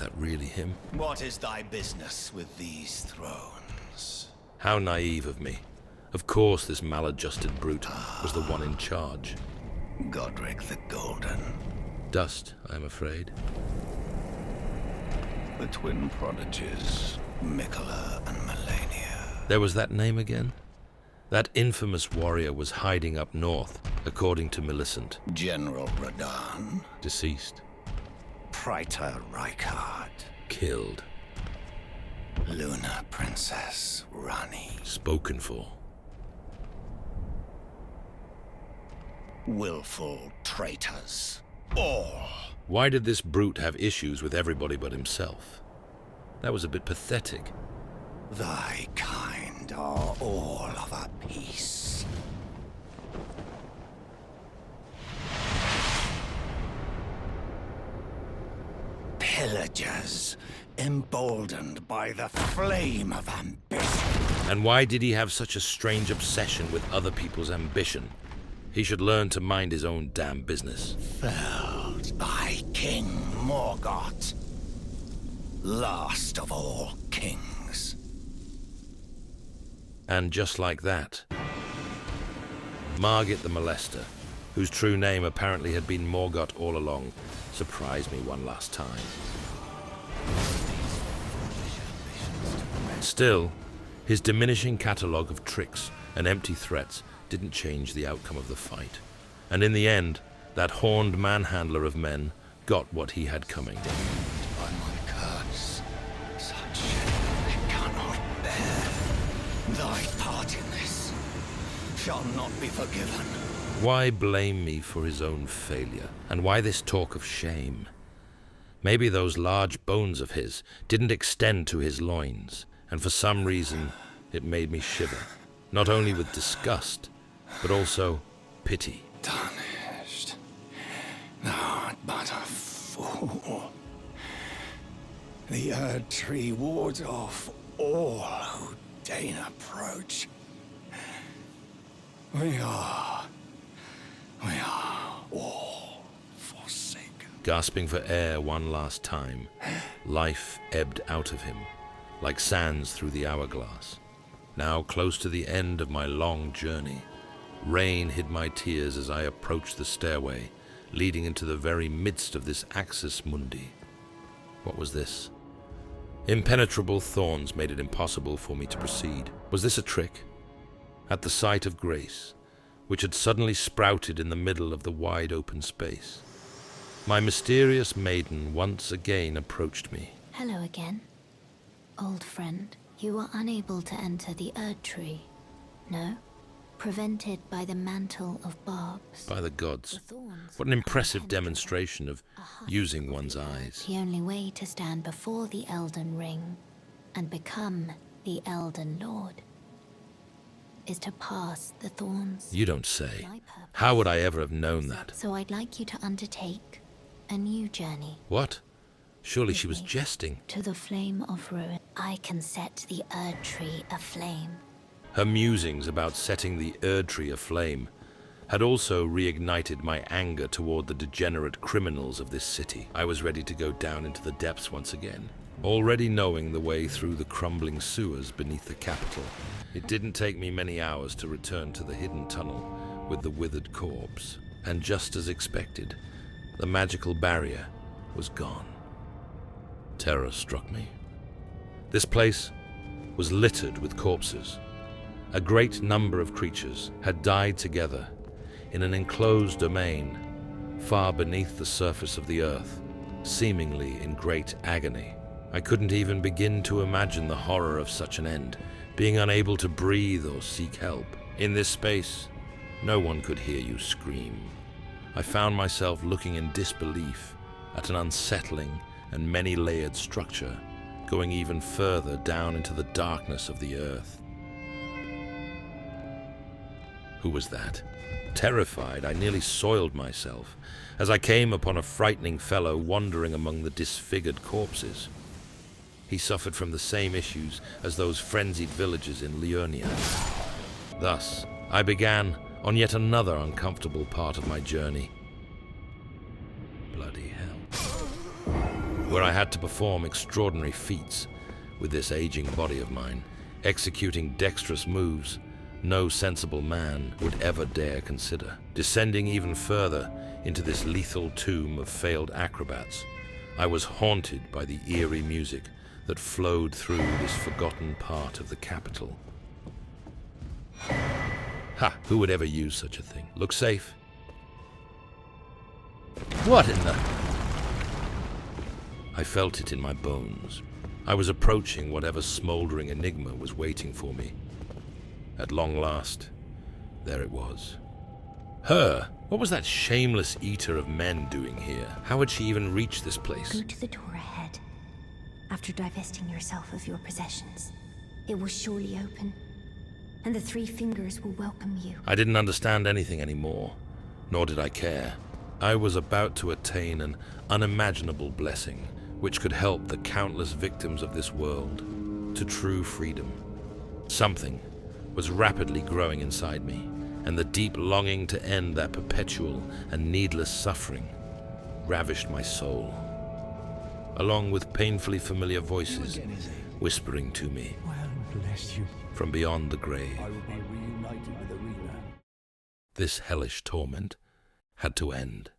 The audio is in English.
that really him? What is thy business with these thrones? How naive of me. Of course this maladjusted brute was the one in charge. Godric the Golden. Dust, I am afraid. The twin prodigies, Mikola and Melania. There was that name again? That infamous warrior was hiding up north, according to Millicent. General Radahn. Deceased. Praetor Rykard. Killed. Luna Princess Rani. Spoken for. Willful traitors. All. Why did this brute have issues with everybody but himself? That was a bit pathetic. Thy kind are all of a piece. Pillagers, emboldened by the flame of ambition. And why did he have such a strange obsession with other people's ambition? He should learn to mind his own damn business. Felled by King Morgott, last of all kings. And just like that, Morgott the Molester, whose true name apparently had been Morgott all along, surprised me one last time. Still, his diminishing catalogue of tricks and empty threats didn't change the outcome of the fight. And in the end, that horned manhandler of men got what he had coming. By my curse, such I cannot bear. Thy part in this shall not be forgiven. Why blame me for his own failure? And why this talk of shame? Maybe those large bones of his didn't extend to his loins, and for some reason it made me shiver, not only with disgust, but also pity. Tarnished, thou art but a fool. The Erdtree wards off all who deign approach. We are all forsaken. Gasping for air one last time, life ebbed out of him, like sands through the hourglass. Now close to the end of my long journey, rain hid my tears as I approached the stairway, leading into the very midst of this axis mundi. What was this? Impenetrable thorns made it impossible for me to proceed. Was this a trick? At the sight of Grace, which had suddenly sprouted in the middle of the wide open space, my mysterious maiden once again approached me. Hello again, old friend. You were unable to enter the Erdtree, no? Prevented by the mantle of barbs. By the gods, The thorns what an are impressive impenetrable. demonstration of A husk using of one's the earth. eyes. The only way to stand before the Elden Ring and become the Elden Lord is to pass the thorns. You don't say. My purpose. How would I ever have known that? So I'd like you to undertake a new journey What? Surely With she was me. jesting. to the Flame of Ruin. I can set the Erdtree aflame. Her musings about setting the Erdtree aflame had also reignited my anger toward the degenerate criminals of this city. I was ready to go down into the depths once again, already knowing the way through the crumbling sewers beneath the capital. It didn't take me many hours to return to the hidden tunnel with the withered corpse, and just as expected, the magical barrier was gone. Terror struck me. This place was littered with corpses. A great number of creatures had died together in an enclosed domain far beneath the surface of the earth, seemingly in great agony. I couldn't even begin to imagine the horror of such an end, being unable to breathe or seek help. In this space, no one could hear you scream. I found myself looking in disbelief at an unsettling and many-layered structure, going even further down into the darkness of the earth. Who was that? Terrified, I nearly soiled myself as I came upon a frightening fellow wandering among the disfigured corpses. He suffered from the same issues as those frenzied villagers in Liurnia. Thus, I began on yet another uncomfortable part of my journey. Bloody hell. where I had to perform extraordinary feats with this aging body of mine, executing dexterous moves no sensible man would ever dare consider. Descending even further into this lethal tomb of failed acrobats, I was haunted by the eerie music that flowed through this forgotten part of the capital. Ha! Who would ever use such a thing? Look safe. What in the... I felt it in my bones. I was approaching whatever smoldering enigma was waiting for me. At long last, there it was. Her! What was that shameless eater of men doing here? How had she even reached this place? Go to the door ahead. After divesting yourself of your possessions, it will surely open, and the three fingers will welcome you. I didn't understand anything anymore, nor did I care. I was about to attain an unimaginable blessing, which could help the countless victims of this world to true freedom. Something was rapidly growing inside me, and the deep longing to end that perpetual and needless suffering ravished my soul, along with painfully familiar voices whispering to me from beyond the grave. I will be reunited with Arena. This hellish torment had to end.